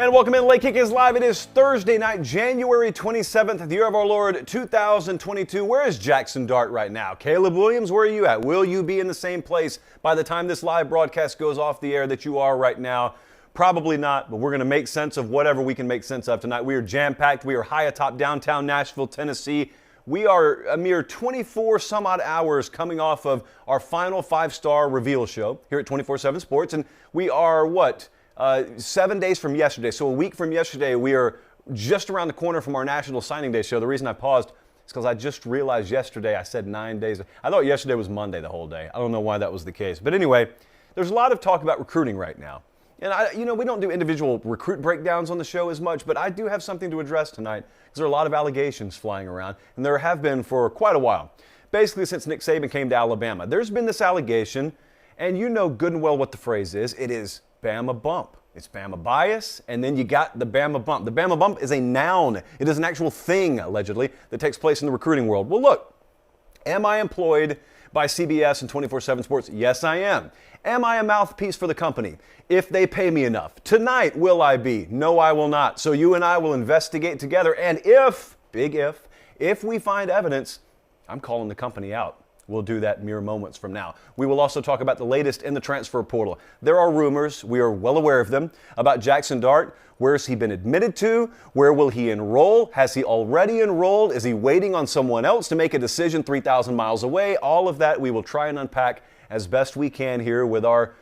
And welcome in. Late Kick is live. It is Thursday night, January 27th, the year of our Lord, 2022. Where is Jackson Dart right now? Caleb Williams, where are you at? Will you be in the same place by the time this live broadcast goes off the air that you are right now? Probably not, but we're going to make sense of whatever we can make sense of tonight. We are jam-packed. We are high atop downtown Nashville, Tennessee. We are a mere 24 some odd hours coming off of our final 5-star reveal show here at 24/7 Sports. And we are, 7 days from yesterday. So a week from yesterday, we are just around the corner from our National Signing Day show. The reason I paused is because I just realized yesterday I said 9 days. I thought yesterday was Monday the whole day. I don't know why that was the case. But anyway, there's a lot of talk about recruiting right now. And we don't do individual recruit breakdowns on the show as much, but I do have something to address tonight because there are a lot of allegations flying around, and there have been for quite a while. Basically, since Nick Saban came to Alabama, there's been this allegation, and you know good and well what the phrase is. It is Bama bump. It's Bama bias, and then you got the Bama bump. The Bama bump is a noun. It is an actual thing, allegedly, that takes place in the recruiting world. Well, look, am I employed by CBS and 24/7 Sports? Yes, I am. Am I a mouthpiece for the company? If they pay me enough. Tonight, will I be? No, I will not. So you and I will investigate together, and if we find evidence, I'm calling the company out. We'll do that mere moments from now. We will also talk about the latest in the transfer portal. There are rumors, we are well aware of them, about Jackson Dart. Where has he been admitted to? Where will he enroll? Has he already enrolled? Is he waiting on someone else to make a decision 3,000 miles away? All of that we will try and unpack as best we can here with our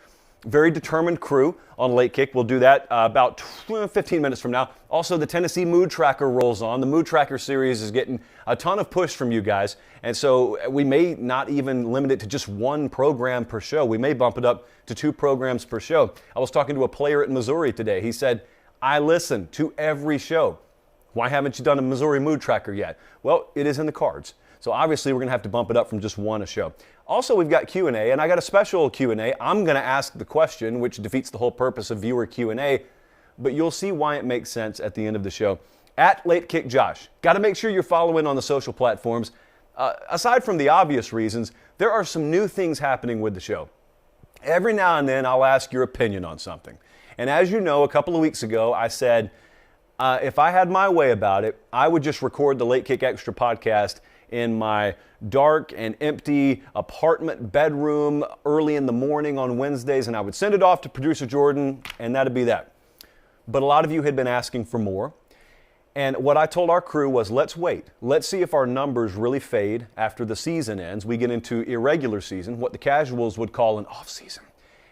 very determined crew on Late Kick. We'll do that about 15 minutes from now. Also, the Tennessee Mood Tracker rolls on. The Mood Tracker series is getting a ton of push from you guys, and so we may not even limit it to just one program per show. We may bump it up to 2 programs per show. I was talking to a player at Missouri today. He said, I listen to every show. Why haven't you done a Missouri Mood Tracker yet? Well, it is in the cards. So obviously we're going to have to bump it up from just one a show. Also, we've got Q&A, and I got a special Q&A. I'm going to ask the question, which defeats the whole purpose of viewer Q&A, but you'll see why it makes sense at the end of the show. At Late Kick Josh. Got to make sure you're following on the social platforms. Aside from the obvious reasons, there are some new things happening with the show. Every now and then, I'll ask your opinion on something. And as you know, a couple of weeks ago, I said, if I had my way about it, I would just record the Late Kick Extra podcast in my dark and empty apartment bedroom early in the morning on Wednesdays, and I would send it off to producer Jordan, and that'd be that. But a lot of you had been asking for more, and what I told our crew was, let's wait. Let's see if our numbers really fade after the season ends. We get into irregular season, what the casuals would call an off-season.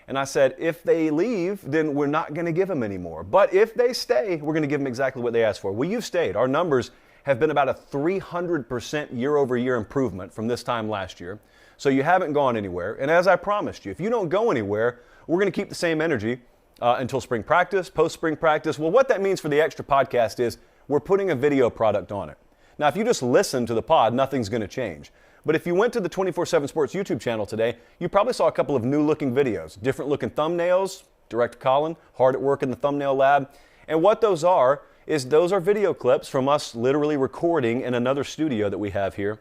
And I said, if they leave, then we're not going to give them any more. But if they stay, we're going to give them exactly what they asked for. Well, you've stayed. Our numbers have been about a 300% year-over-year improvement from this time last year. So you haven't gone anywhere. And as I promised you, if you don't go anywhere, we're going to keep the same energy until spring practice, post-spring practice. Well, what that means for the extra podcast is we're putting a video product on it. Now, if you just listen to the pod, nothing's going to change. But if you went to the 24/7 Sports YouTube channel today, you probably saw a couple of new-looking videos, different-looking thumbnails. Director Colin, hard at work in the thumbnail lab. And what those are is those are video clips from us literally recording in another studio that we have here,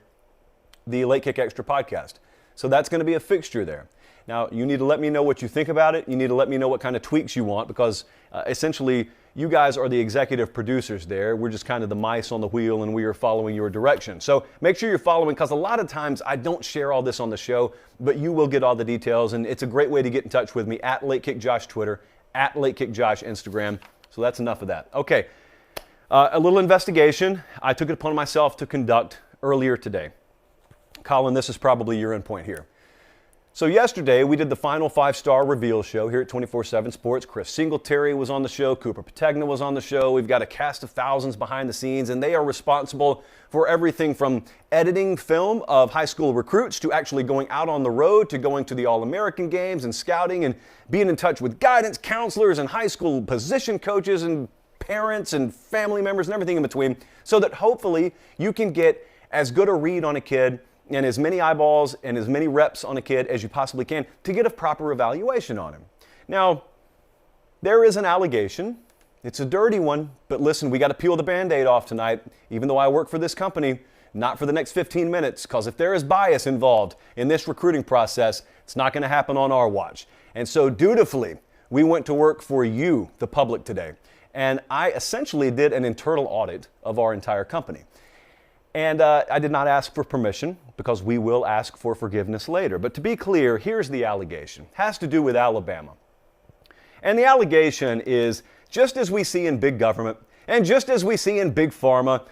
the Late Kick Extra podcast. So that's going to be a fixture there. Now, you need to let me know what you think about it. You need to let me know what kind of tweaks you want because essentially you guys are the executive producers there. We're just kind of the mice on the wheel and we are following your direction. So make sure you're following because a lot of times I don't share all this on the show, but you will get all the details and it's a great way to get in touch with me at Late Kick Josh Twitter, at Late Kick Josh Instagram. So that's enough of that. Okay. A little investigation I took it upon myself to conduct earlier today. Colin, this is probably your endpoint here. So yesterday, we did the final 5-star reveal show here at 24/7 Sports. Chris Singletary was on the show. Cooper Pategna was on the show. We've got a cast of thousands behind the scenes, and they are responsible for everything from editing film of high school recruits to actually going out on the road to going to the All-American games and scouting and being in touch with guidance counselors and high school position coaches and parents and family members and everything in between so that hopefully you can get as good a read on a kid and as many eyeballs and as many reps on a kid as you possibly can to get a proper evaluation on him. Now, there is an allegation. It's a dirty one, but listen, we got to peel the Band-Aid off tonight, even though I work for this company, not for the next 15 minutes, because if there is bias involved in this recruiting process, it's not going to happen on our watch. And so dutifully, we went to work for you, the public, today. And I essentially did an internal audit of our entire company. And I did not ask for permission because we will ask for forgiveness later. But to be clear, here's the allegation. It has to do with Alabama. And the allegation is, just as we see in big government and just as we see in big pharma,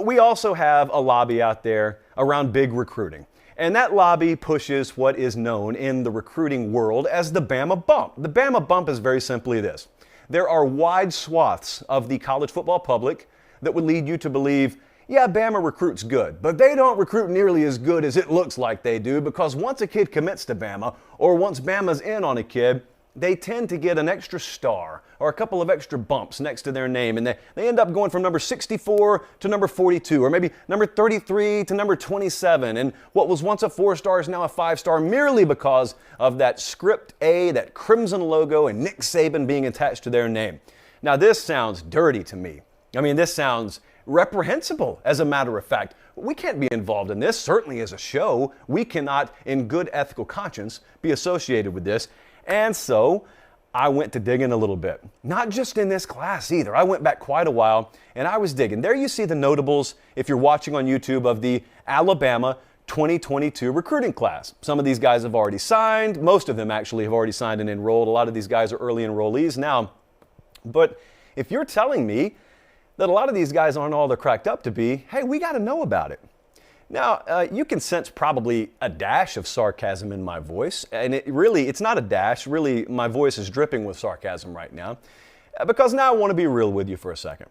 we also have a lobby out there around big recruiting. And that lobby pushes what is known in the recruiting world as the Bama bump. The Bama bump is very simply this. There are wide swaths of the college football public that would lead you to believe, yeah, Bama recruits good, but they don't recruit nearly as good as it looks like they do, because once a kid commits to Bama, or once Bama's in on a kid, they tend to get an extra star or a couple of extra bumps next to their name, and they end up going from number 64 to number 42, or maybe number 33 to number 27, and what was once a 4-star is now a 5-star merely because of that script A, that crimson logo, and Nick Saban being attached to their name. Now this sounds dirty to me. I mean, this sounds reprehensible, as a matter of fact. We can't be involved in this, certainly as a show. We cannot, in good ethical conscience, be associated with this. And so I went to digging a little bit. Not just in this class either. I went back quite a while and I was digging. There you see the notables, if you're watching on YouTube, of the Alabama 2022 recruiting class. Some of these guys have already signed. Most of them actually have already signed and enrolled. A lot of these guys are early enrollees now. But if you're telling me that a lot of these guys aren't all they're cracked up to be, hey, we got to know about it. Now, you can sense probably a dash of sarcasm in my voice, and it's not a dash. Really, my voice is dripping with sarcasm right now, because now I want to be real with you for a second.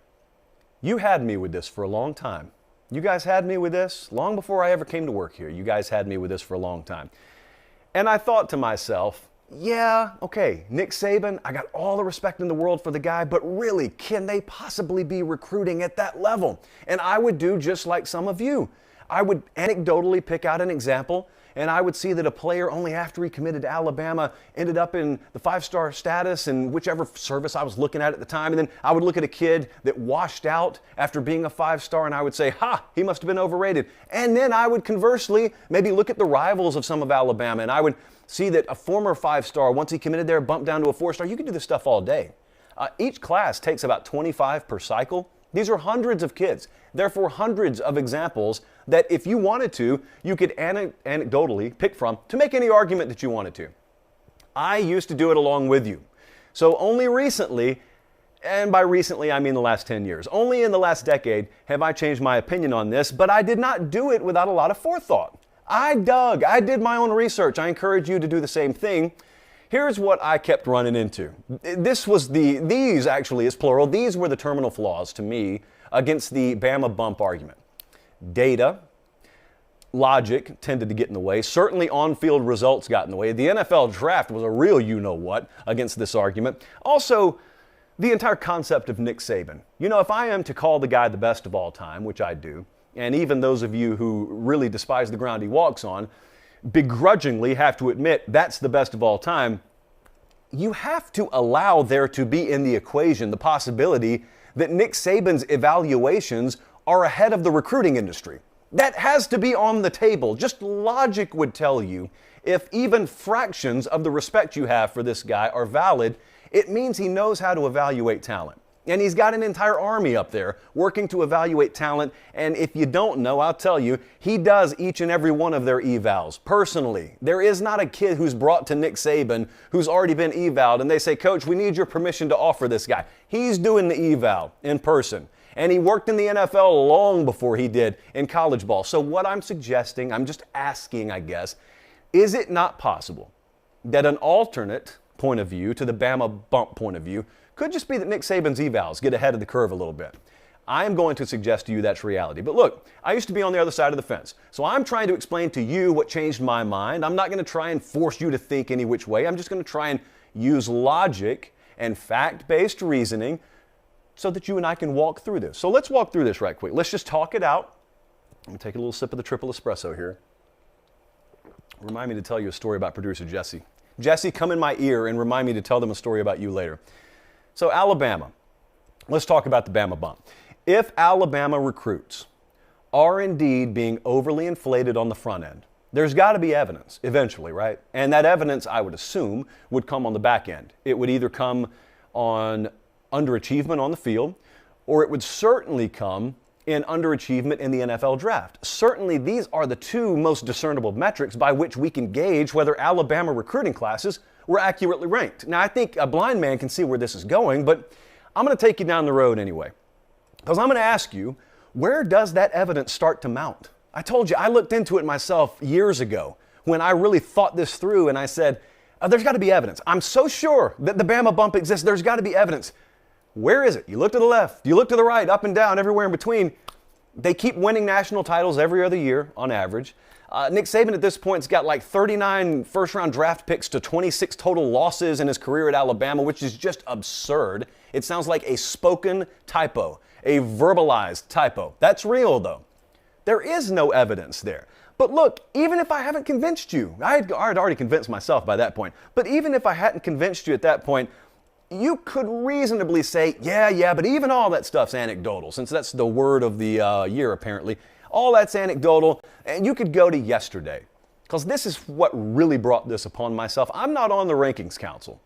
You had me with this for a long time. You guys had me with this long before I ever came to work here. You guys had me with this for a long time. And I thought to myself, yeah, okay, Nick Saban, I got all the respect in the world for the guy, but really, can they possibly be recruiting at that level? And I would do just like some of you. I would anecdotally pick out an example, and I would see that a player, only after he committed to Alabama, ended up in the 5-star status in whichever service I was looking at the time. And then I would look at a kid that washed out after being a 5-star, and I would say, ha, he must have been overrated. And then I would conversely maybe look at the rivals of some of Alabama, and I would see that a former 5-star, once he committed there, bumped down to a 4-star. You could do this stuff all day. Each class takes about 25 per cycle. These are hundreds of kids. Therefore, hundreds of examples that if you wanted to, you could anecdotally pick from to make any argument that you wanted to. I used to do it along with you. So only recently, and by recently I mean the last 10 years, only in the last decade have I changed my opinion on this, but I did not do it without a lot of forethought. I did my own research. I encourage you to do the same thing. Here's what I kept running into. These actually is plural. These were the terminal flaws to me against the Bama bump argument. Data, logic tended to get in the way. Certainly on-field results got in the way. The NFL draft was a real you-know-what against this argument. Also, the entire concept of Nick Saban. You know, if I am to call the guy the best of all time, which I do, and even those of you who really despise the ground he walks on, begrudgingly have to admit that's the best of all time, you have to allow there to be in the equation the possibility that Nick Saban's evaluations are ahead of the recruiting industry. That has to be on the table. Just logic would tell you if even fractions of the respect you have for this guy are valid, it means he knows how to evaluate talent. And he's got an entire army up there working to evaluate talent. And if you don't know, I'll tell you, he does each and every one of their evals personally. There is not a kid who's brought to Nick Saban who's already been evaled and they say, Coach, we need your permission to offer this guy. He's doing the eval in person. And he worked in the NFL long before he did in college ball. So what I'm suggesting, I'm just asking, I guess, is it not possible that an alternate point of view to the Bama bump point of view could just be that Nick Saban's evals get ahead of the curve a little bit? I am going to suggest to you that's reality. But look, I used to be on the other side of the fence. So I'm trying to explain to you what changed my mind. I'm not going to try and force you to think any which way. I'm just going to try and use logic and fact-based reasoning so that you and I can walk through this. So let's walk through this right quick. Let's just talk it out. I'm going to take a little sip of the triple espresso here. Remind me to tell you a story about producer Jesse. Jesse, come in my ear and remind me to tell them a story about you later. So Alabama, let's talk about the Bama bump. If Alabama recruits are indeed being overly inflated on the front end, there's got to be evidence eventually, right? And that evidence, I would assume, would come on the back end. It would either come on underachievement on the field, or it would certainly come in underachievement in the NFL draft. Certainly, these are the two most discernible metrics by which we can gauge whether Alabama recruiting classes were accurately ranked. Now, I think a blind man can see where this is going, but I'm going to take you down the road anyway, because I'm going to ask you, where does that evidence start to mount? I told you, I looked into it myself years ago when I really thought this through, and I said, there's got to be evidence. I'm so sure that the Bama bump exists. There's got to be evidence. Where is it? You look to the left, you look to the right, up and down, everywhere in between. They keep winning national titles every other year on average. Nick Saban at this point has got like 39 first-round draft picks to 26 total losses in his career at Alabama, which is just absurd. It sounds like a spoken typo, a verbalized typo. That's real, though. There is no evidence there. But look, even if I haven't convinced you, I had already convinced myself by that point, but even if I hadn't convinced you at that point, you could reasonably say, yeah, but even all that stuff's anecdotal, since that's the word of the year, apparently. All that's anecdotal, and you could go to yesterday, because this is what really brought this upon myself. I'm not on the Rankings Council,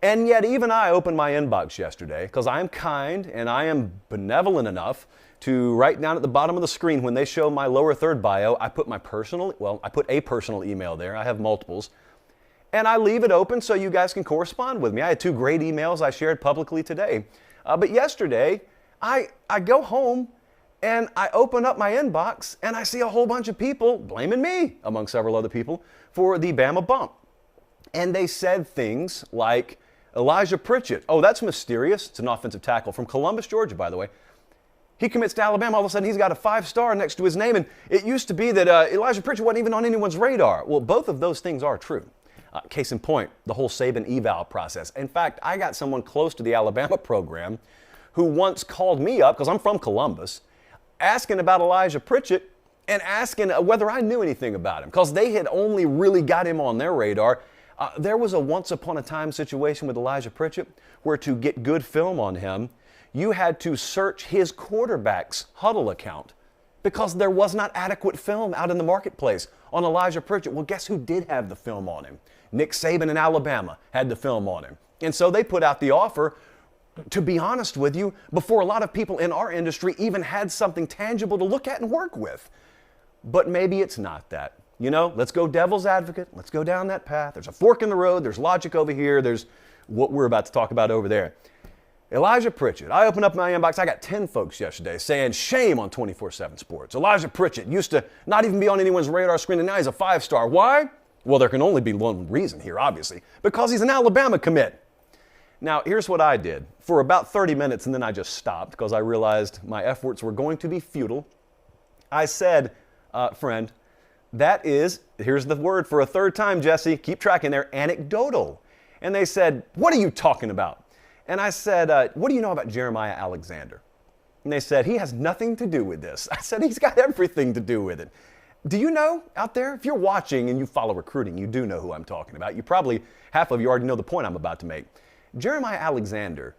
and yet even I opened my inbox yesterday, because I am kind and I am benevolent enough to write down at the bottom of the screen when they show my lower third bio, I put a personal email there. I have multiples. And I leave it open so you guys can correspond with me. I had 2 great emails I shared publicly today. But yesterday, I go home and I open up my inbox and I see a whole bunch of people blaming me, among several other people, for the Bama bump. And they said things like, Elijah Pritchett, oh, that's mysterious. It's an offensive tackle from Columbus, Georgia, by the way. He commits to Alabama, all of a sudden he's got a 5-star next to his name, and it used to be that Elijah Pritchett wasn't even on anyone's radar. Well, both of those things are true. Case in point, the whole Saban eval process. In fact, I got someone close to the Alabama program who once called me up, because I'm from Columbus, asking about Elijah Pritchett and asking whether I knew anything about him, because they had only really got him on their radar. There was a once upon a time situation with Elijah Pritchett where to get good film on him, you had to search his quarterback's huddle account because there was not adequate film out in the marketplace on Elijah Pritchett. Well, guess who did have the film on him? Nick Saban in Alabama had the film on him. And so they put out the offer, to be honest with you, before a lot of people in our industry even had something tangible to look at and work with. But maybe it's not that. You know, let's go devil's advocate. Let's go down that path. There's a fork in the road. There's logic over here. There's what we're about to talk about over there. Elijah Pritchett. I opened up my inbox. I got 10 folks yesterday saying, shame on 24/7 Sports. Elijah Pritchett used to not even be on anyone's radar screen, and now he's a 5-star. Why? Well, there can only be one reason here, obviously. Because he's an Alabama commit. Now, here's what I did. For about 30 minutes, and then I just stopped because I realized my efforts were going to be futile. I said, friend, that is, here's the word for a third time, Jesse, keep tracking there, anecdotal. And they said, what are you talking about? And I said, what do you know about Jeremiah Alexander? And they said, he has nothing to do with this. I said, he's got everything to do with it. Do you know out there, if you're watching and you follow recruiting, you do know who I'm talking about. You probably, half of you already know the point I'm about to make. Jeremiah Alexander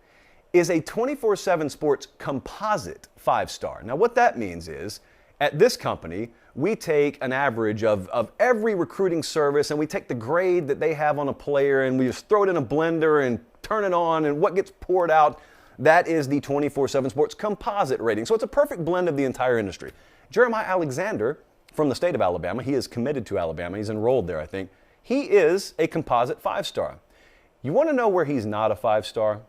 is a 24/7 Sports composite 5-star. Now what that means is, at this company, we take an average of every recruiting service and we take the grade that they have on a player and we just throw it in a blender and turn it on, and what gets poured out, that is the 24/7 Sports composite rating. So it's a perfect blend of the entire industry. Jeremiah Alexander, from the state of Alabama, he is committed to Alabama. He's enrolled there, I think. He is a composite 5-star. You want to know where he's not a 5-star?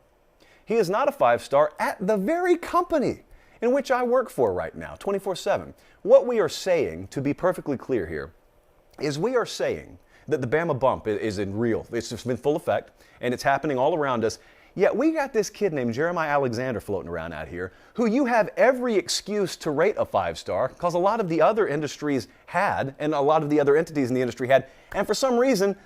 He is not a 5-star at the very company in which I work for right now, 24/7. What we are saying, to be perfectly clear here, is we are saying that the Bama bump is in real. It's just been full effect, and it's happening all around us. Yet we got this kid named Jeremiah Alexander floating around out here, who you have every excuse to rate a 5-star, because a lot of the other industries had, and a lot of the other entities in the industry had, and for some reason,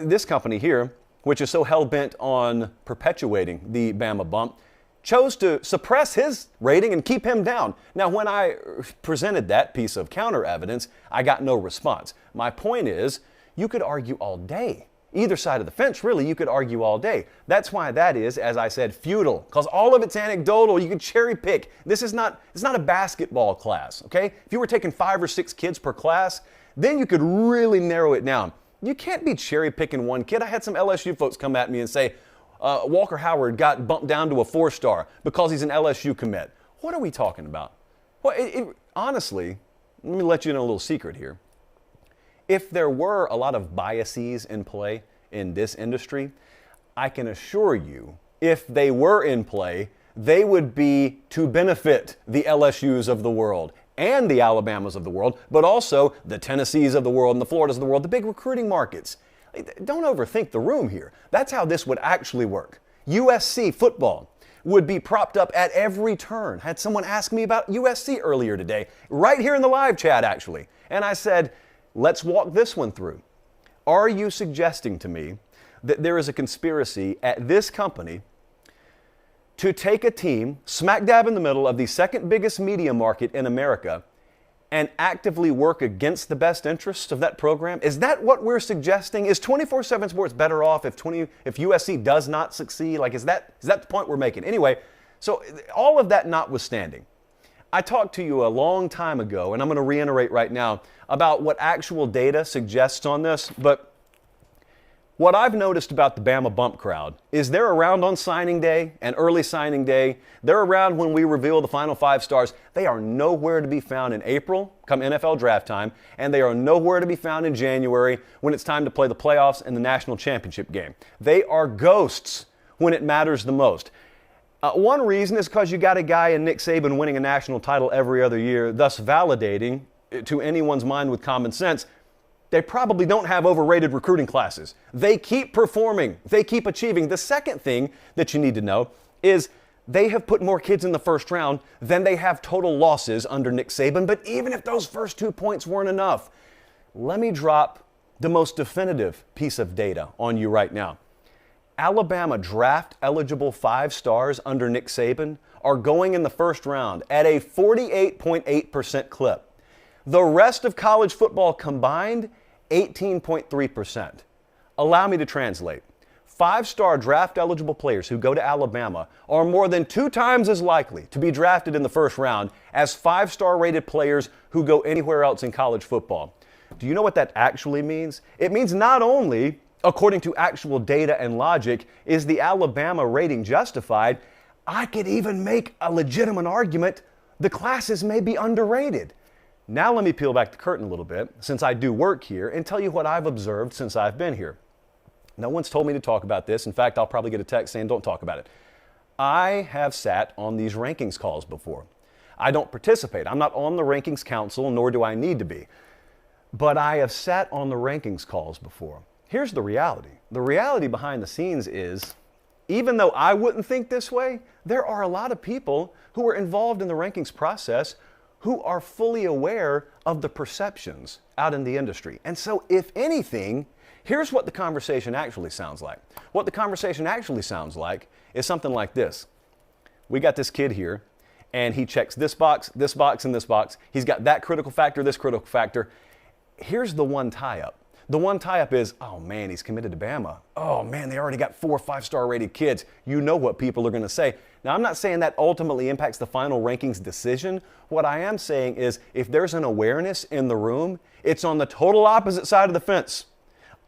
this company here, which is so hell-bent on perpetuating the Bama bump, chose to suppress his rating and keep him down. Now, when I presented that piece of counter evidence, I got no response. My point is, you could argue all day. Either side of the fence, really, you could argue all day. That's why that is, as I said, futile, because all of it's anecdotal. You can cherry pick. It's not a basketball class, okay? If you were taking 5 or 6 kids per class, then you could really narrow it down. You can't be cherry picking one kid. I had some LSU folks come at me and say, Walker Howard got bumped down to a 4-star because he's an LSU commit. What are we talking about? Well, honestly, let me let you in a little secret here. If there were a lot of biases in play in this industry, I can assure you, if they were in play, they would be to benefit the LSUs of the world and the Alabamas of the world, but also the Tennessees of the world and the Floridas of the world, the big recruiting markets. Don't overthink the room here. That's how this would actually work. USC football would be propped up at every turn. I had someone ask me about USC earlier today, right here in the live chat actually. And I said, let's walk this one through. Are you suggesting to me that there is a conspiracy at this company to take a team smack dab in the middle of the second biggest media market in America and actively work against the best interests of that program? Is that what we're suggesting? Is 24/7 Sports better off if USC does not succeed? Like, is that the point we're making? Anyway, so all of that notwithstanding, I talked to you a long time ago, and I'm going to reiterate right now, about what actual data suggests on this, but what I've noticed about the Bama bump crowd is they're around on signing day and early signing day. They're around when we reveal the final 5 stars. They are nowhere to be found in April, come NFL draft time, and they are nowhere to be found in January when it's time to play the playoffs and the national championship game. They are ghosts when it matters the most. One reason is because you got a guy in Nick Saban winning a national title every other year, thus validating to anyone's mind with common sense they probably don't have overrated recruiting classes. They keep performing. They keep achieving. The second thing that you need to know is they have put more kids in the first round than they have total losses under Nick Saban. But even if those first 2 points weren't enough, let me drop the most definitive piece of data on you right now. Alabama draft eligible 5 stars under Nick Saban are going in the first round at a 48.8% clip. The rest of college football combined, 18.3%. Allow me to translate. 5-star draft eligible players who go to Alabama are more than 2 times as likely to be drafted in the first round as 5-star rated players who go anywhere else in college football. Do you know what that actually means? It means not only, according to actual data and logic, is the Alabama rating justified, I could even make a legitimate argument the classes may be underrated. Now let me peel back the curtain a little bit, since I do work here, and tell you what I've observed since I've been here. No one's told me to talk about this. In fact, I'll probably get a text saying, don't talk about it. I have sat on these rankings calls before. I don't participate. I'm not on the rankings council, nor do I need to be. But I have sat on the rankings calls before. Here's the reality. The reality behind the scenes is, even though I wouldn't think this way, there are a lot of people who are involved in the rankings process who are fully aware of the perceptions out in the industry. And so, if anything, here's what the conversation actually sounds like. What the conversation actually sounds like is something like this. We got this kid here, and he checks this box, and this box. He's got that critical factor, this critical factor. Here's the one tie-up. The one tie-up is, oh man, he's committed to Bama. Oh man, they already got 4 5-star rated kids. You know what people are going to say. Now, I'm not saying that ultimately impacts the final rankings decision. What I am saying is, if there's an awareness in the room, it's on the total opposite side of the fence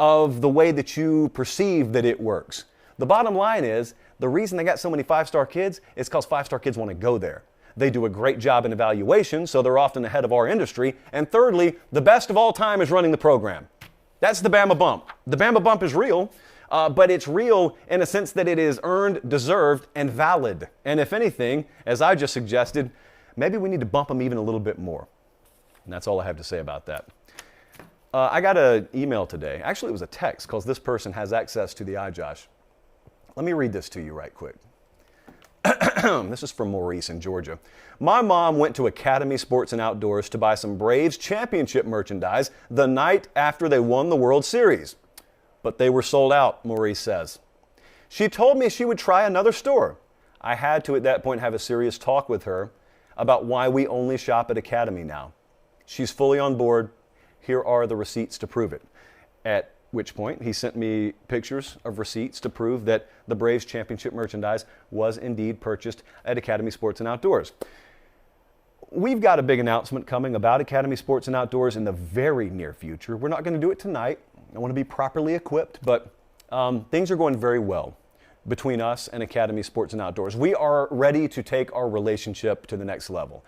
of the way that you perceive that it works. The bottom line is, the reason they got so many 5-star kids is because 5-star kids want to go there. They do a great job in evaluation, so they're often ahead of our industry. And thirdly, the best of all time is running the program. That's the Bama bump. The Bama bump is real, but it's real in a sense that it is earned, deserved, and valid. And if anything, as I just suggested, maybe we need to bump them even a little bit more. And that's all I have to say about that. I got an email today. Actually, it was a text because this person has access to the iJosh. Let me read this to you right quick. This is from Maurice in Georgia. My mom went to Academy Sports and Outdoors to buy some Braves championship merchandise the night after they won the World Series. But they were sold out, Maurice says. She told me she would try another store. I had to at that point have a serious talk with her about why we only shop at Academy now. She's fully on board. Here are the receipts to prove it. At which point he sent me pictures of receipts to prove that the Braves championship merchandise was indeed purchased at Academy Sports and Outdoors. We've got a big announcement coming about Academy Sports and Outdoors in the very near future. We're not going to do it tonight. I want to be properly equipped, but things are going very well. between us and Academy Sports and Outdoors. We are ready to take our relationship to the next level.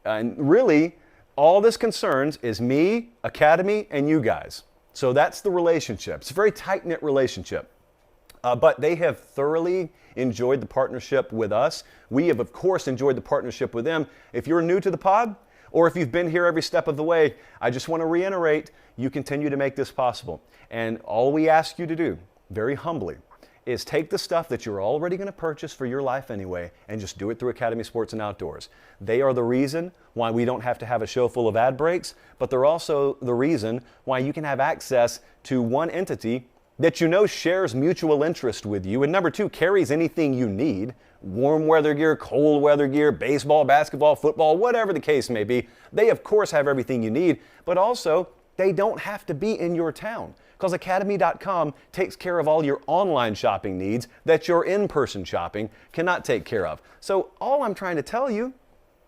And really, all this concerns is me, Academy, and you guys. So that's the relationship. It's a very tight-knit relationship. But they have thoroughly enjoyed the partnership with us. We have, of course, enjoyed the partnership with them. If you're new to the pod, or if you've been here every step of the way, I just want to reiterate, you continue to make this possible. And all we ask you to do, very humbly, is take the stuff that you're already going to purchase for your life anyway and just do it through Academy Sports and Outdoors. They are the reason why we don't have to have a show full of ad breaks, but they're also the reason why you can have access to one entity that you know shares mutual interest with you, and number two, carries anything you need, warm weather gear, cold weather gear, baseball, basketball, football, whatever the case may be. They, of course, have everything you need, but also they don't have to be in your town because Academy.com takes care of all your online shopping needs that your in-person shopping cannot take care of. So all I'm trying to tell you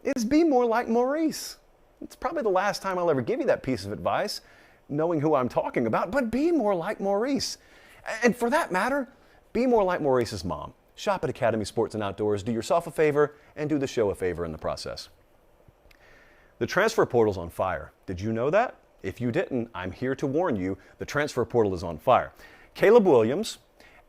is be more like Maurice. It's probably the last time I'll ever give you that piece of advice, knowing who I'm talking about, but be more like Maurice. And for that matter, be more like Maurice's mom. Shop at Academy Sports and Outdoors. Do yourself a favor and do the show a favor in the process. The transfer portal's on fire. Did you know that? If you didn't, I'm here to warn you, the transfer portal is on fire. Caleb Williams,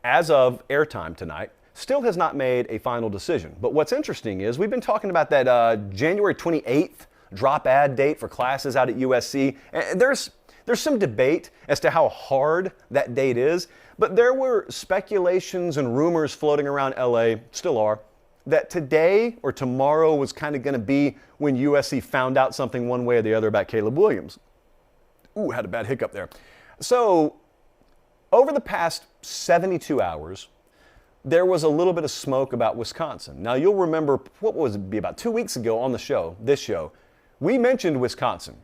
as of airtime tonight, still has not made a final decision. But what's interesting is we've been talking about that January 28th drop ad date for classes out at USC. And there's some debate as to how hard that date is, but there were speculations and rumors floating around LA, still are, that today or tomorrow was kind of going to be when USC found out something one way or the other about Caleb Williams. Ooh, had a bad hiccup there. So, over the past 72 hours, there was a little bit of smoke about Wisconsin. Now, you'll remember, what was it, about 2 weeks ago on the show, this show, we mentioned Wisconsin.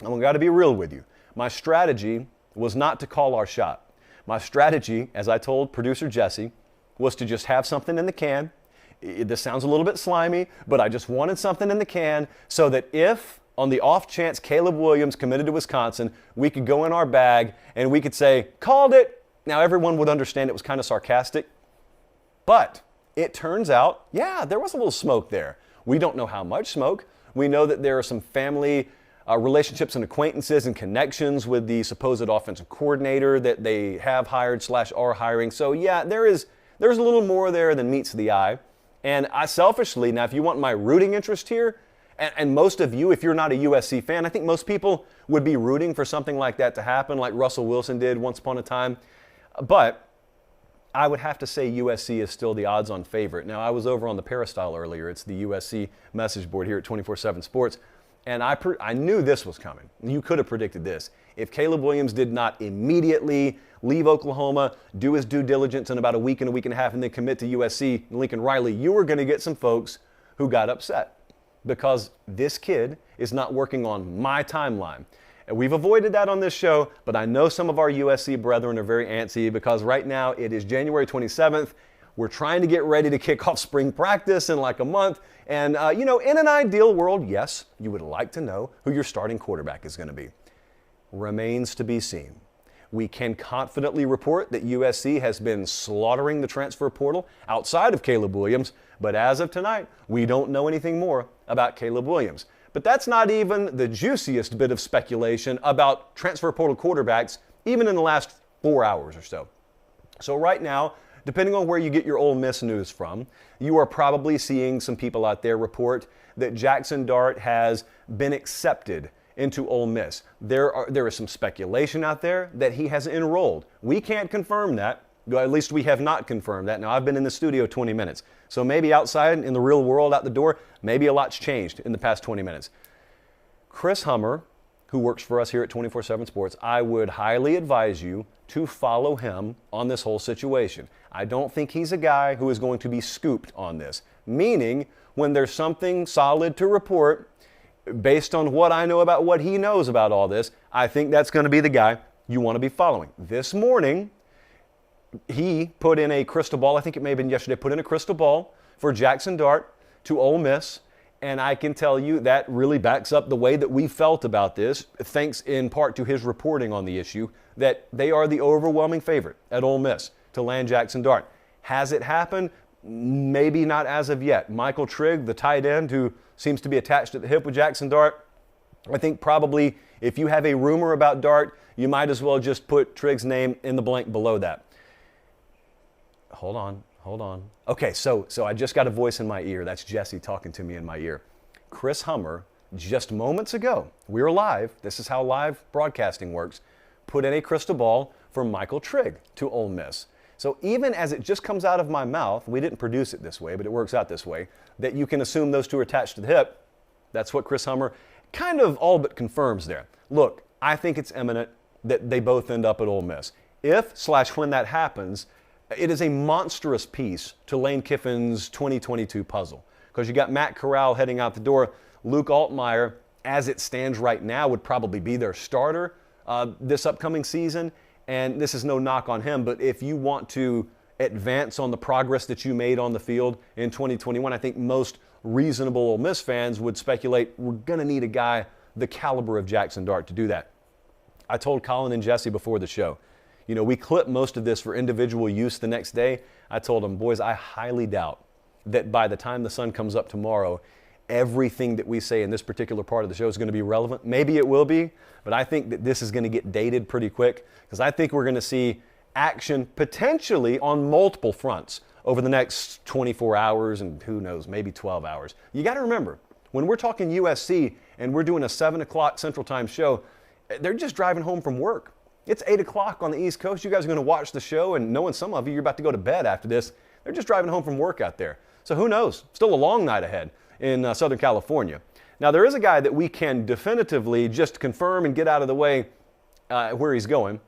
I've got to be real with you. My strategy was not to call our shot. My strategy, as I told producer Jesse, was to just have something in the can. This sounds a little bit slimy, but I just wanted something in the can so that if, on the off chance Caleb Williams committed to Wisconsin, we could go in our bag and we could say, called it. Now, everyone would understand it was kind of sarcastic, but it turns out, yeah, there was a little smoke there. We don't know how much smoke. We know that there are some family relationships and acquaintances and connections with the supposed offensive coordinator that they have hired / are hiring. So yeah, there's a little more there than meets the eye. And I selfishly, now if you want my rooting interest here, and most of you, if you're not a USC fan, I think most people would be rooting for something like that to happen, like Russell Wilson did once upon a time. But I would have to say USC is still the odds-on favorite. Now, I was over on the Peristyle earlier. It's the USC message board here at 24/7 Sports. And I knew this was coming. You could have predicted this. If Caleb Williams did not immediately leave Oklahoma, do his due diligence in about a week and a half, and then commit to USC and Lincoln Riley, you were going to get some folks who got upset because this kid is not working on my timeline. And we've avoided that on this show, but I know some of our USC brethren are very antsy because right now it is January 27th. We're trying to get ready to kick off spring practice in like a month. And, in an ideal world, yes, you would like to know who your starting quarterback is going to be. Remains to be seen. We can confidently report that USC has been slaughtering the transfer portal outside of Caleb Williams, but as of tonight, we don't know anything more about Caleb Williams. But that's not even the juiciest bit of speculation about transfer portal quarterbacks, even in the last 4 hours or so. So right now, depending on where you get your Ole Miss news from, you are probably seeing some people out there report that Jackson Dart has been accepted into Ole Miss. There is some speculation out there that he has enrolled. We can't confirm that. At least we have not confirmed that. Now, I've been in the studio 20 minutes. So maybe outside in the real world out the door, maybe a lot's changed in the past 20 minutes. Chris Hummer, who works for us here at 24/7 Sports, I would highly advise you to follow him on this whole situation. I don't think he's a guy who is going to be scooped on this, meaning when there's something solid to report, based on what I know about what he knows about all this, I think that's going to be the guy you want to be following. This morning, he put in a crystal ball, I think it may have been yesterday, put in a crystal ball for Jackson Dart to Ole Miss. And I can tell you that really backs up the way that we felt about this, thanks in part to his reporting on the issue, that they are the overwhelming favorite at Ole Miss to land Jackson Dart. Has it happened? Maybe not as of yet. Michael Trigg, the tight end who seems to be attached at the hip with Jackson Dart, I think probably if you have a rumor about Dart, you might as well just put Trigg's name in the blank below that. Hold on. Okay, so I just got a voice in my ear. That's Jesse talking to me in my ear. Chris Hummer, just moments ago, we were live. This is how live broadcasting works. Put in a crystal ball for Michael Trigg to Ole Miss. So even as it just comes out of my mouth, we didn't produce it this way, but it works out this way, that you can assume those two are attached to the hip. That's what Chris Hummer kind of all but confirms there. Look, I think it's imminent that they both end up at Ole Miss. If/when that happens, it is a monstrous piece to Lane Kiffin's 2022 puzzle. Because you got Matt Corral heading out the door. Luke Altmaier, as it stands right now, would probably be their starter this upcoming season. And this is no knock on him, but if you want to advance on the progress that you made on the field in 2021, I think most reasonable Ole Miss fans would speculate we're going to need a guy the caliber of Jackson Dart to do that. I told Colin and Jesse before the show, we clip most of this for individual use the next day. I told them, boys, I highly doubt that by the time the sun comes up tomorrow, everything that we say in this particular part of the show is going to be relevant. Maybe it will be, but I think that this is going to get dated pretty quick because I think we're going to see action potentially on multiple fronts over the next 24 hours and who knows, maybe 12 hours. You got to remember, when we're talking USC and we're doing a 7 o'clock Central Time show, they're just driving home from work. It's 8 o'clock on the East Coast. You guys are going to watch the show, and knowing some of you, you're about to go to bed after this. They're just driving home from work out there. So who knows? Still a long night ahead in Southern California. Now, there is a guy that we can definitively just confirm and get out of the way where he's going,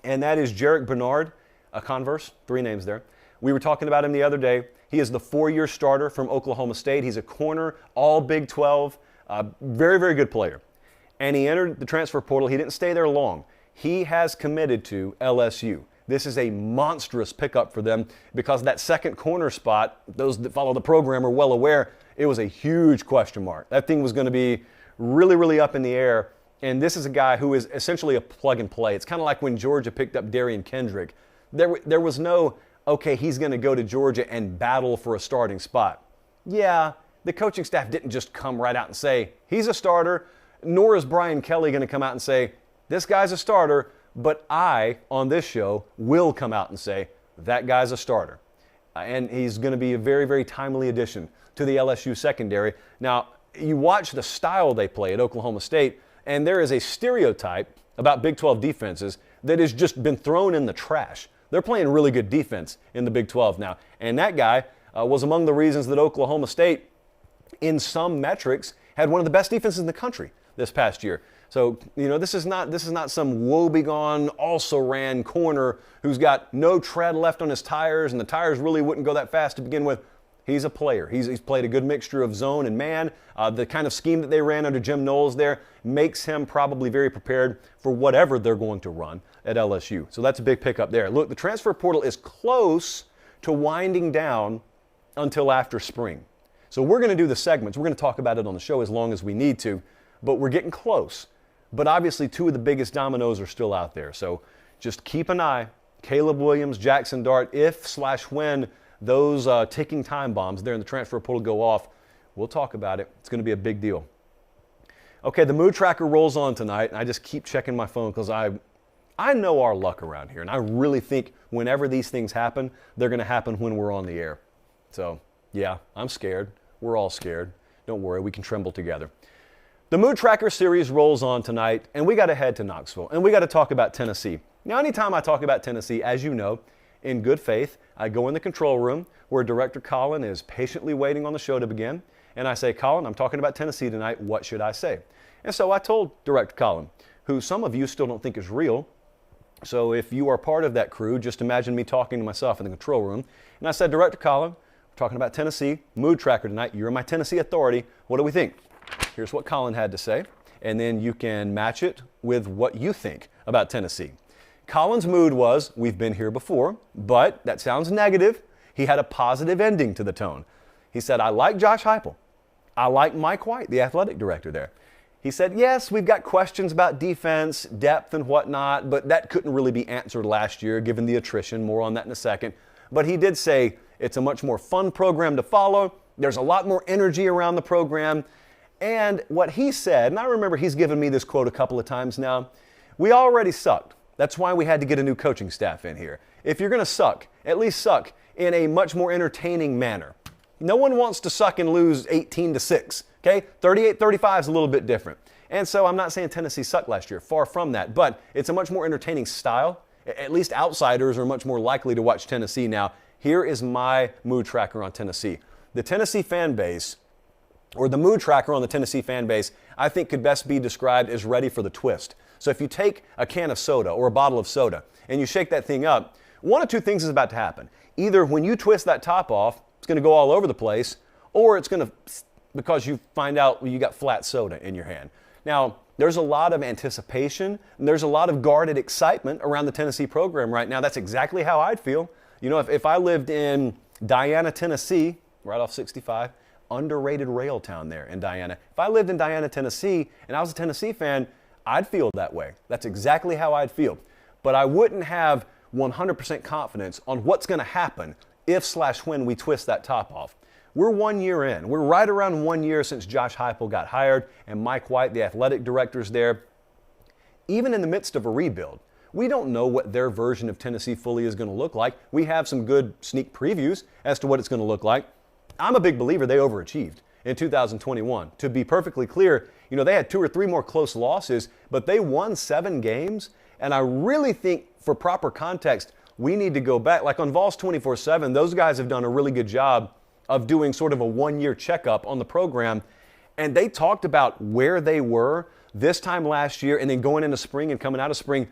and that is Jarek Bernard, a Converse, 3 names there. We were talking about him the other day. He is the 4-year starter from Oklahoma State. He's a corner, all Big 12, very, very good player. And he entered the transfer portal. He didn't stay there long. He has committed to LSU. This is a monstrous pickup for them because that second corner spot, those that follow the program are well aware, it was a huge question mark. That thing was going to be really, really up in the air. And this is a guy who is essentially a plug and play. It's kind of like when Georgia picked up Darian Kendrick. There was no, okay, he's going to go to Georgia and battle for a starting spot. Yeah, the coaching staff didn't just come right out and say, he's a starter, nor is Brian Kelly going to come out and say, this guy's a starter, but I, on this show, will come out and say, that guy's a starter. And he's going to be a very, very timely addition to the LSU secondary. Now, you watch the style they play at Oklahoma State, and there is a stereotype about Big 12 defenses that has just been thrown in the trash. They're playing really good defense in the Big 12 now. And that guy was among the reasons that Oklahoma State, in some metrics, had one of the best defenses in the country this past year. So, this is not some woebegone, also-ran corner who's got no tread left on his tires, and the tires really wouldn't go that fast to begin with. He's a player. He's played a good mixture of zone and man. The kind of scheme that they ran under Jim Knowles there makes him probably very prepared for whatever they're going to run at LSU. So that's a big pickup there. Look, the transfer portal is close to winding down until after spring. So we're going to do the segments. We're going to talk about it on the show as long as we need to, but we're getting close. But obviously 2 of the biggest dominoes are still out there. So just keep an eye. Caleb Williams, Jackson Dart, if/when those ticking time bombs there in the transfer portal go off, we'll talk about it. It's going to be a big deal. Okay, the mood tracker rolls on tonight, and I just keep checking my phone because I know our luck around here, and I really think whenever these things happen, they're going to happen when we're on the air. So, yeah, I'm scared. We're all scared. Don't worry, we can tremble together. The Mood Tracker series rolls on tonight, and we got to head to Knoxville, and we got to talk about Tennessee. Now, anytime I talk about Tennessee, as you know, in good faith, I go in the control room where Director Colin is patiently waiting on the show to begin, and I say, Colin, I'm talking about Tennessee tonight. What should I say? And so I told Director Colin, who some of you still don't think is real. So if you are part of that crew, just imagine me talking to myself in the control room. And I said, Director Colin, we're talking about Tennessee, Mood Tracker tonight. You're my Tennessee authority. What do we think? Here's what Colin had to say, and then you can match it with what you think about Tennessee. Colin's mood was, we've been here before, but that sounds negative. He had a positive ending to the tone. He said, I like Josh Heupel. I like Mike White, the athletic director there. He said, yes, we've got questions about defense, depth, and whatnot, but that couldn't really be answered last year given the attrition. More on that in a second. but he did say it's a much more fun program to follow. There's a lot more energy around the program. And what he said, and I remember he's given me this quote a couple of times now, we already sucked. That's why we had to get a new coaching staff in here. If you're going to suck, at least suck in a much more entertaining manner. No one wants to suck and lose 18-6, okay? 38-35 is a little bit different. And so I'm not saying Tennessee sucked last year, far from that, but it's a much more entertaining style. At least outsiders are much more likely to watch Tennessee now. Here is my mood tracker on Tennessee. The Tennessee fan base, or the mood tracker on the Tennessee fan base, I think could best be described as ready for the twist. So if you take a can of soda or a bottle of soda and you shake that thing up, one of two things is about to happen. Either when you twist that top off, it's going to go all over the place, or it's going to, because you find out you got flat soda in your hand. Now, there's a lot of anticipation, and there's a lot of guarded excitement around the Tennessee program right now. That's exactly how I'd feel. You know, if I lived in Diana, Tennessee, right off 65, underrated rail town there in Diana. If I lived in Diana, Tennessee, and I was a Tennessee fan, I'd feel that way. That's exactly how I'd feel. But I wouldn't have 100% confidence on what's going to happen if/when we twist that top off. We're 1 year in. We're right around 1 year since Josh Heupel got hired and Mike White, the athletic director's there. Even in the midst of a rebuild, we don't know what their version of Tennessee fully is going to look like. We have some good sneak previews as to what it's going to look like. I'm a big believer they overachieved in 2021. To be perfectly clear, you know, they had 2 or 3 more close losses, but they won 7 games. And I really think, for proper context, we need to go back. Like on Vols 24/7, those guys have done a really good job of doing sort of a 1-year checkup on the program. And they talked about where they were this time last year and then going into spring and coming out of spring.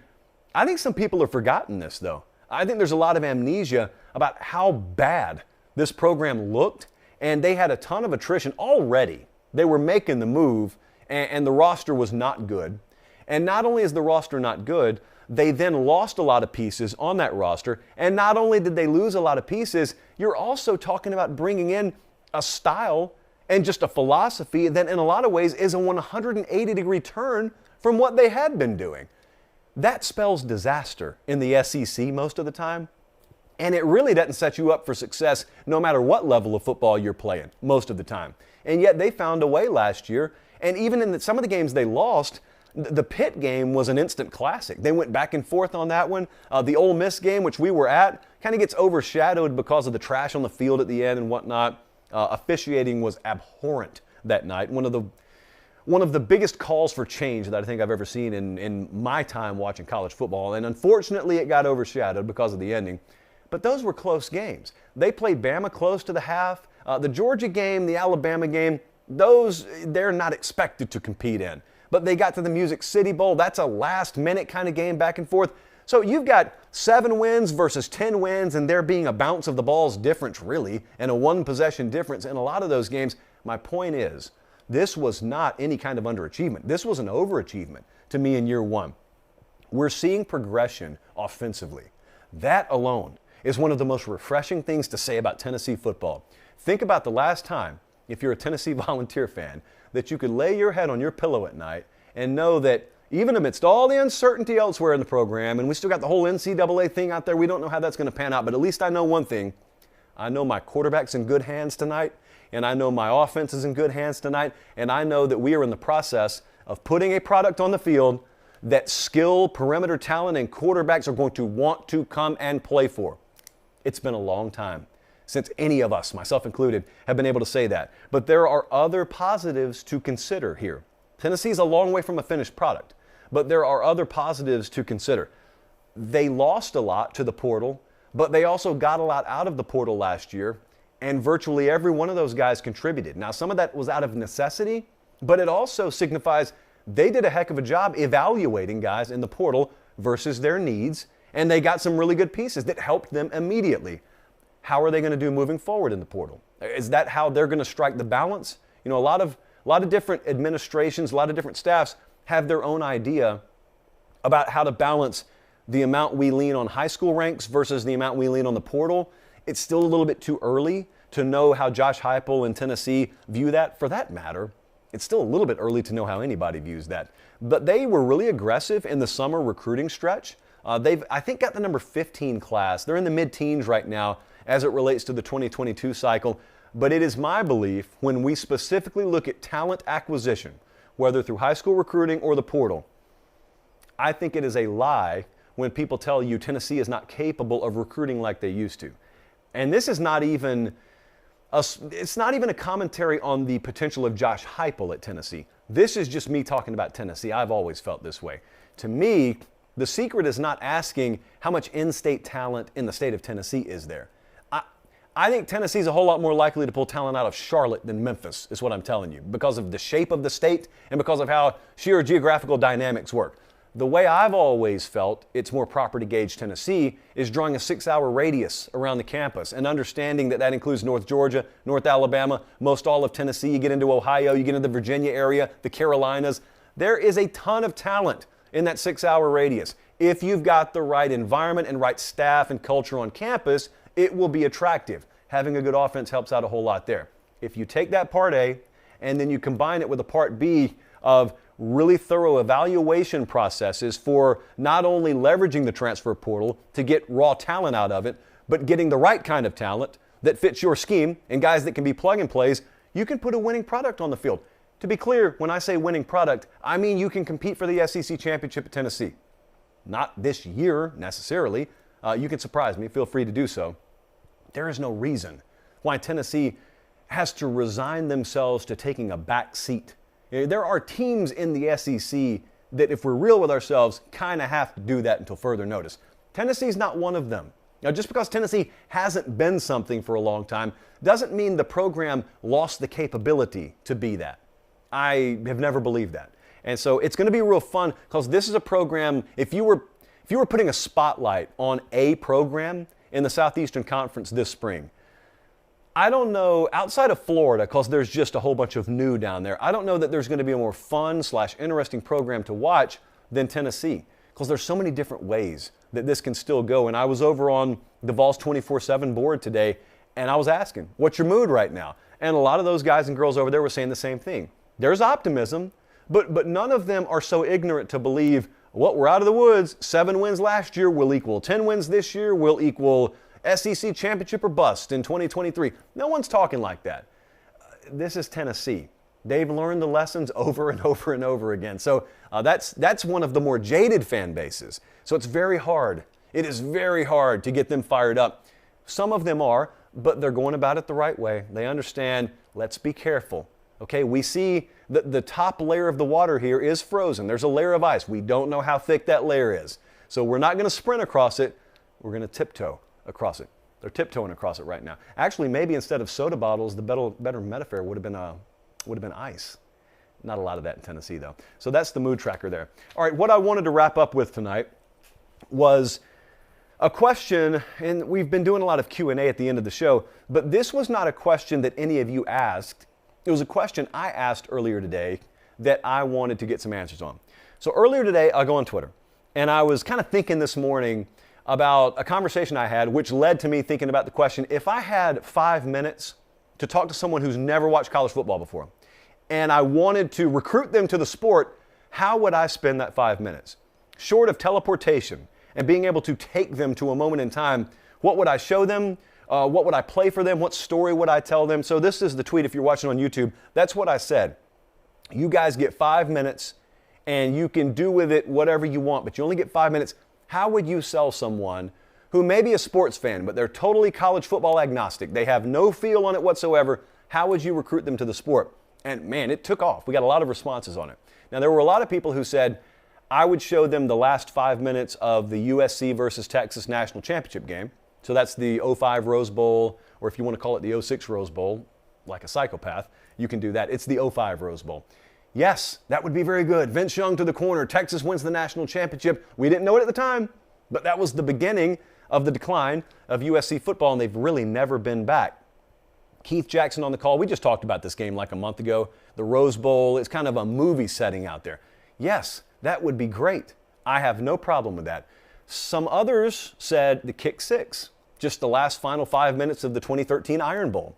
I think some people have forgotten this, though. I think there's a lot of amnesia about how bad this program looked. And they had a ton of attrition already. They were making the move, and the roster was not good. And not only is the roster not good, they then lost a lot of pieces on that roster. And not only did they lose a lot of pieces, you're also talking about bringing in a style and just a philosophy that in a lot of ways is a 180-degree turn from what they had been doing. That spells disaster in the SEC most of the time. And it really doesn't set you up for success no matter what level of football you're playing most of the time. And yet they found a way last year. And even in some of the games they lost, the Pitt game was an instant classic. They went back and forth on that one. The Ole Miss game, which we were at, kind of gets overshadowed because of the trash on the field at the end and whatnot. Officiating was abhorrent that night. One of the biggest calls for change that I think I've ever seen in my time watching college football. And unfortunately, it got overshadowed because of the ending. But those were close games. They played Bama close to the half. The Georgia game, the Alabama game, those they're not expected to compete in. But they got to the Music City Bowl. That's a last-minute kind of game back and forth. So you've got 7 wins versus 10 wins, and there being a bounce of the balls difference, really, and a one-possession difference in a lot of those games. My point is, this was not any kind of underachievement. This was an overachievement to me in year 1. We're seeing progression offensively. That alone is one of the most refreshing things to say about Tennessee football. Think about the last time, if you're a Tennessee Volunteer fan, that you could lay your head on your pillow at night and know that even amidst all the uncertainty elsewhere in the program, and we still got the whole NCAA thing out there, we don't know how that's going to pan out, but at least I know one thing. I know my quarterback's in good hands tonight, and I know my offense is in good hands tonight, and I know that we are in the process of putting a product on the field that skill, perimeter talent, and quarterbacks are going to want to come and play for. It's been a long time since any of us, myself included, have been able to say that. But there are other positives to consider here. Tennessee's a long way from a finished product, but there are other positives to consider. They lost a lot to the portal, but they also got a lot out of the portal last year, and virtually every one of those guys contributed. Now, some of that was out of necessity, but it also signifies they did a heck of a job evaluating guys in the portal versus their needs, and they got some really good pieces that helped them immediately. How are they going to do moving forward in the portal? Is that how they're going to strike the balance? You know, a lot of different administrations, a lot of different staffs have their own idea about how to balance the amount we lean on high school ranks versus the amount we lean on the portal. It's still a little bit too early to know how Josh Heupel and Tennessee view that. For that matter, it's still a little bit early to know how anybody views that. But they were really aggressive in the summer recruiting stretch. They've, I think, got the number 15 class. They're in the mid-teens right now as it relates to the 2022 cycle. But it is my belief when we specifically look at talent acquisition, whether through high school recruiting or the portal, I think it is a lie when people tell you Tennessee is not capable of recruiting like they used to. And this is not even it's not even a commentary on the potential of Josh Heupel at Tennessee. This is just me talking about Tennessee. I've always felt this way. To me, the secret is not asking how much in-state talent in the state of Tennessee is there. I think Tennessee is a whole lot more likely to pull talent out of Charlotte than Memphis, is what I'm telling you, because of the shape of the state and because of how sheer geographical dynamics work. The way I've always felt it's more proper to gauge Tennessee is drawing a 6-hour radius around the campus and understanding that that includes North Georgia, North Alabama, most all of Tennessee. You get into Ohio, you get into the Virginia area, the Carolinas. There is a ton of talent in that 6-hour radius. If you've got the right environment and right staff and culture on campus, it will be attractive. Having a good offense helps out a whole lot there. If you take that part A and then you combine it with a part B of really thorough evaluation processes for not only leveraging the transfer portal to get raw talent out of it, but getting the right kind of talent that fits your scheme and guys that can be plug and plays, you can put a winning product on the field. To be clear, when I say winning product, I mean you can compete for the SEC championship at Tennessee. Not this year necessarily. You can surprise me. Feel free to do so. There is no reason why Tennessee has to resign themselves to taking a back seat. There are teams in the SEC that, if we're real with ourselves, kind of have to do that until further notice. Tennessee's not one of them. Now, just because Tennessee hasn't been something for a long time doesn't mean the program lost the capability to be that. I have never believed that. And so it's going to be real fun because this is a program, if you were putting a spotlight on a program in the Southeastern Conference this spring, I don't know, outside of Florida, because there's just a whole bunch of new down there, I don't know that there's going to be a more fun/interesting program to watch than Tennessee, because there's so many different ways that this can still go. And I was over on the Vols 24/7 board today, and I was asking, what's your mood right now? And a lot of those guys and girls over there were saying the same thing. There's optimism, but none of them are so ignorant to believe, well, we're out of the woods. 7 wins last year will equal 10 wins this year, will equal SEC championship or bust in 2023. No one's talking like that. This is Tennessee. They've learned the lessons over and over and over again. So that's one of the more jaded fan bases. So it's very hard. It is very hard to get them fired up. Some of them are, but they're going about it the right way. They understand, let's be careful. Okay, we see that the top layer of the water here is frozen. There's a layer of ice. We don't know how thick that layer is. So we're not going to sprint across it. We're going to tiptoe across it. They're tiptoeing across it right now. Actually, maybe instead of soda bottles, the better metaphor would have been ice. Not a lot of that in Tennessee, though. So that's the mood tracker there. All right, what I wanted to wrap up with tonight was a question, and we've been doing a lot of Q&A at the end of the show, but this was not a question that any of you asked. It was a question I asked earlier today that I wanted to get some answers on. So earlier today, I go on Twitter, and I was kind of thinking this morning about a conversation I had, which led to me thinking about the question, if I had 5 minutes to talk to someone who's never watched college football before, and I wanted to recruit them to the sport, how would I spend that 5 minutes? Short of teleportation and being able to take them to a moment in time, what would I show them? What would I play for them? What story would I tell them? So this is the tweet if you're watching on YouTube. That's what I said. You guys get 5 minutes and you can do with it whatever you want, but you only get 5 minutes. How would you sell someone who may be a sports fan, but they're totally college football agnostic? They have no feel on it whatsoever. How would you recruit them to the sport? And man, it took off. We got a lot of responses on it. Now, there were a lot of people who said, I would show them the last 5 minutes of the USC versus Texas national championship game. So that's the 05 Rose Bowl, or if you want to call it the 06 Rose Bowl, like a psychopath, you can do that. It's the 05 Rose Bowl. Yes, that would be very good. Vince Young to the corner. Texas wins the national championship. We didn't know it at the time, but that was the beginning of the decline of USC football, and they've really never been back. Keith Jackson on the call. We just talked about this game like a month ago. The Rose Bowl, it's kind of a movie setting out there. Yes, that would be great. I have no problem with that. Some others said the kick six, just the last final 5 minutes of the 2013 Iron Bowl.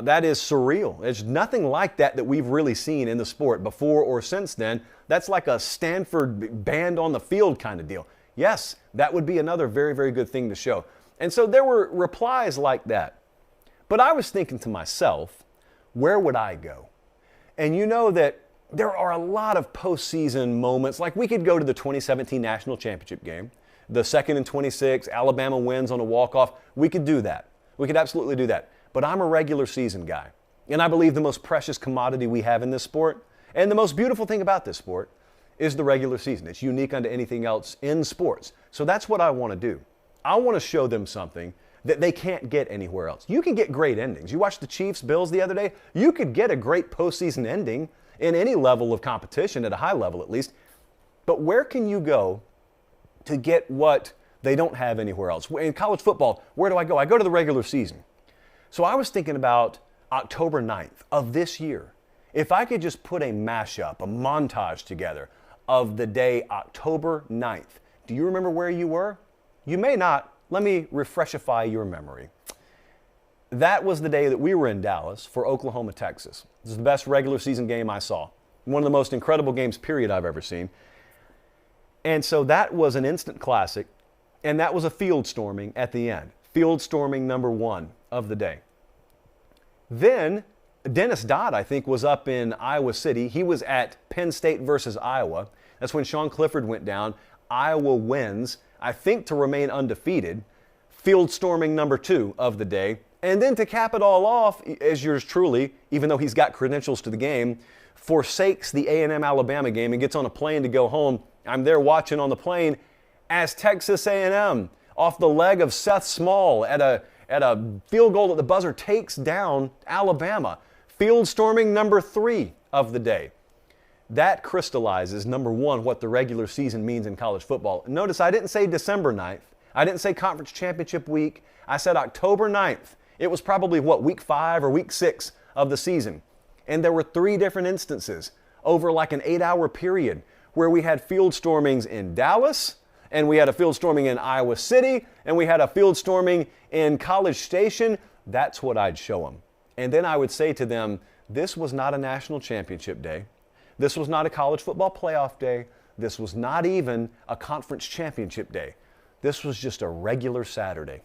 That is surreal. There's nothing like that we've really seen in the sport before or since then. That's like a Stanford band on the field kind of deal. Yes, that would be another very, very good thing to show. And so there were replies like that. But I was thinking to myself, where would I go? And you know that there are a lot of postseason moments. Like we could go to the 2017 National Championship game, the 2nd and 26, Alabama wins on a walk-off. We could do that. We could absolutely do that. But I'm a regular season guy. And I believe the most precious commodity we have in this sport, and the most beautiful thing about this sport, is the regular season. It's unique unto anything else in sports. So that's what I want to do. I want to show them something that they can't get anywhere else. You can get great endings. You watched the Chiefs-Bills the other day. You could get a great postseason ending in any level of competition, at a high level at least. But where can you go to get what they don't have anywhere else? In college football, where do I go? I go to the regular season. So I was thinking about October 9th of this year. If I could just put a mashup, a montage together of the day October 9th. Do you remember where you were? You may not. Let me refreshify your memory. That was the day that we were in Dallas for Oklahoma, Texas. This is the best regular season game I saw. One of the most incredible games, period, I've ever seen. And so that was an instant classic, and that was a field storming at the end. Field storming number 1 of the day. Then Dennis Dodd, I think, was up in Iowa City. He was at Penn State versus Iowa. That's when Sean Clifford went down. Iowa wins, I think, to remain undefeated. Field storming number 2 of the day. And then to cap it all off, as yours truly, even though he's got credentials to the game, forsakes the A&M Alabama game and gets on a plane to go home. I'm there watching on the plane as Texas A&M, off the leg of Seth Small at a field goal at the buzzer, takes down Alabama. Field storming number 3 of the day. That crystallizes, number 1, what the regular season means in college football. Notice I didn't say December 9th. I didn't say conference championship week. I said October 9th. It was probably, week 5 or week 6 of the season. And there were 3 different instances over like an 8-hour period where we had field stormings in Dallas, and we had a field storming in Iowa City, and we had a field storming in College Station. That's what I'd show them. And then I would say to them, this was not a national championship day. This was not a college football playoff day. This was not even a conference championship day. This was just a regular Saturday.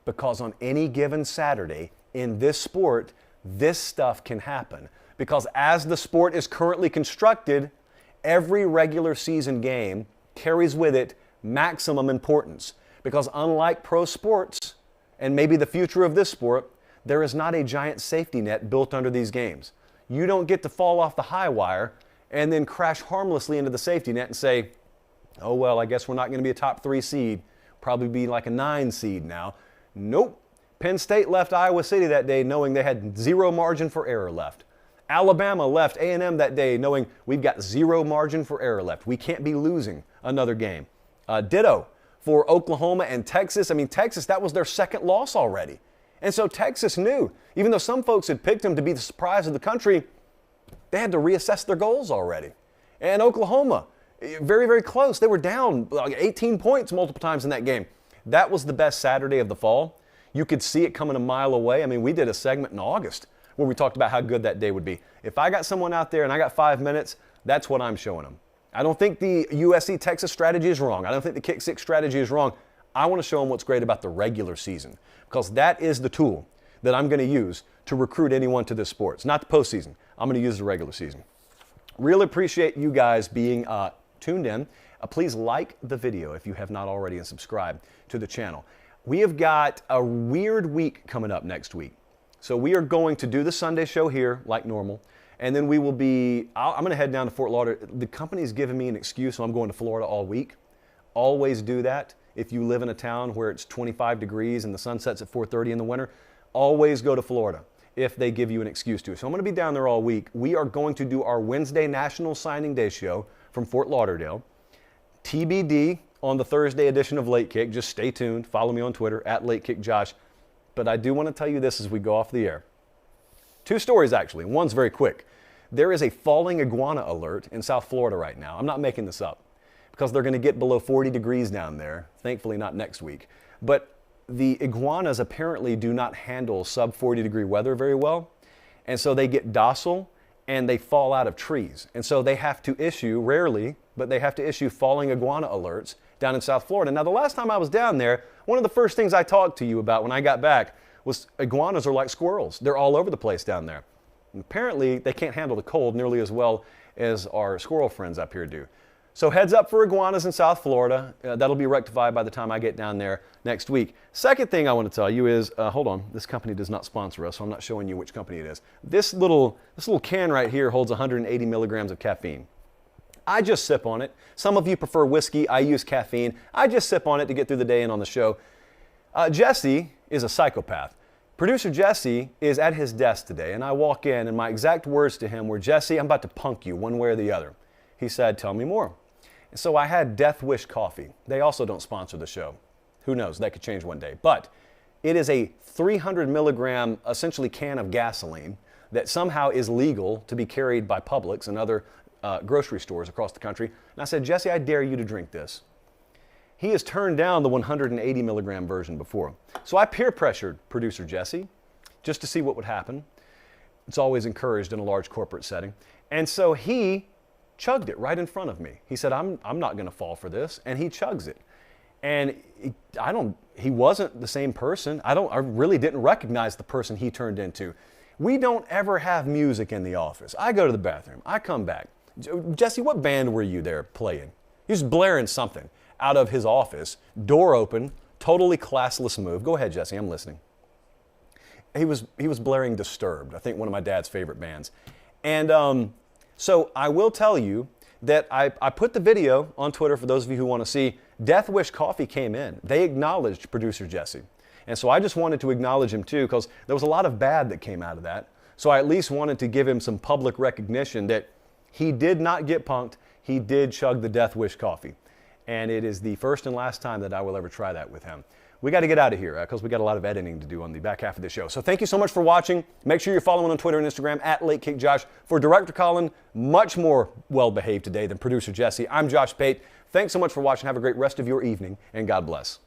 Because on any given Saturday in this sport, this stuff can happen. Because as the sport is currently constructed, every regular season game carries with it maximum importance. Because unlike pro sports, and maybe the future of this sport, there is not a giant safety net built under these games. You don't get to fall off the high wire and then crash harmlessly into the safety net and say, oh, well, I guess we're not going to be a top 3 seed, probably be like a 9 seed now. Nope. Penn State left Iowa City that day knowing they had 0 margin for error left. Alabama left A&M that day knowing we've got 0 margin for error left. We can't be losing another game. Ditto for Oklahoma and Texas. I mean, Texas, that was their 2nd loss already. And so Texas knew, even though some folks had picked them to be the surprise of the country, they had to reassess their goals already. And Oklahoma, very, very close. They were down like 18 points multiple times in that game. That was the best Saturday of the fall. You could see it coming a mile away. I mean, we did a segment in August where we talked about how good that day would be. If I got someone out there and I got 5 minutes, that's what I'm showing them. I don't think the USC-Texas strategy is wrong. I don't think the kick six strategy is wrong. I want to show them what's great about the regular season because that is the tool that I'm going to use to recruit anyone to this sport. It's not the postseason. I'm going to use the regular season. Really appreciate you guys being tuned in. Please like the video if you have not already and subscribe to the channel. We have got a weird week coming up next week. So we are going to do the Sunday show here like normal. And then we will be, I'm going to head down to Fort Lauderdale. The company's given me an excuse, so I'm going to Florida all week. Always do that. If you live in a town where it's 25 degrees and the sun sets at 4:30 in the winter, always go to Florida if they give you an excuse to. So I'm going to be down there all week. We are going to do our Wednesday National Signing Day show from Fort Lauderdale. TBD on the Thursday edition of Late Kick. Just stay tuned. Follow me on Twitter at LateKickJosh. But I do want to tell you this as we go off the air. 2 stories, actually. One's very quick. There is a falling iguana alert in South Florida right now. I'm not making this up because they're going to get below 40 degrees down there. Thankfully, not next week. But the iguanas apparently do not handle sub 40 degree weather very well. And so they get docile and they fall out of trees. And so they have to issue, rarely, but they have to issue falling iguana alerts down in South Florida. Now, the last time I was down there, one of the first things I talked to you about when I got back was iguanas are like squirrels. They're all over the place down there. And apparently, they can't handle the cold nearly as well as our squirrel friends up here do. So heads up for iguanas in South Florida. That'll be rectified by the time I get down there next week. Second thing I want to tell you is, hold on, this company does not sponsor us, so I'm not showing you which company it is. This little can right here holds 180 milligrams of caffeine. I just sip on it. Some of you prefer whiskey. I use caffeine. I just sip on it to get through the day and on the show. Jesse is a psychopath. Producer Jesse is at his desk today, and I walk in, and my exact words to him were, Jesse, I'm about to punk you one way or the other. He said, tell me more. And so I had Death Wish coffee. They also don't sponsor the show. Who knows? That could change one day. But it is a 300 milligram, essentially can of gasoline that somehow is legal to be carried by Publix and other grocery stores across the country. And I said, Jesse, I dare you to drink this. He has turned down the 180 milligram version before. So I peer pressured producer Jesse just to see what would happen. It's always encouraged in a large corporate setting. And so he chugged it right in front of me. He said, I'm not going to fall for this. And he chugs it. And he wasn't the same person. I really didn't recognize the person he turned into. We don't ever have music in the office. I go to the bathroom. I come back. Jesse, what band were you there playing? He was blaring something out of his office, door open, totally classless move. Go ahead, Jesse, I'm listening. He was blaring Disturbed, I think one of my dad's favorite bands. And so I will tell you that I put the video on Twitter for those of you who want to see. Death Wish Coffee came in. They acknowledged producer Jesse. And so I just wanted to acknowledge him too, because there was a lot of bad that came out of that. So I at least wanted to give him some public recognition that he did not get punked. He did chug the Death Wish coffee. And it is the first and last time that I will ever try that with him. We got to get out of here because we got a lot of editing to do on the back half of the show. So thank you so much for watching. Make sure you're following on Twitter and Instagram at LateKickJosh. For Director Colin, much more well-behaved today than producer Jesse. I'm Josh Pate. Thanks so much for watching. Have a great rest of your evening, and God bless.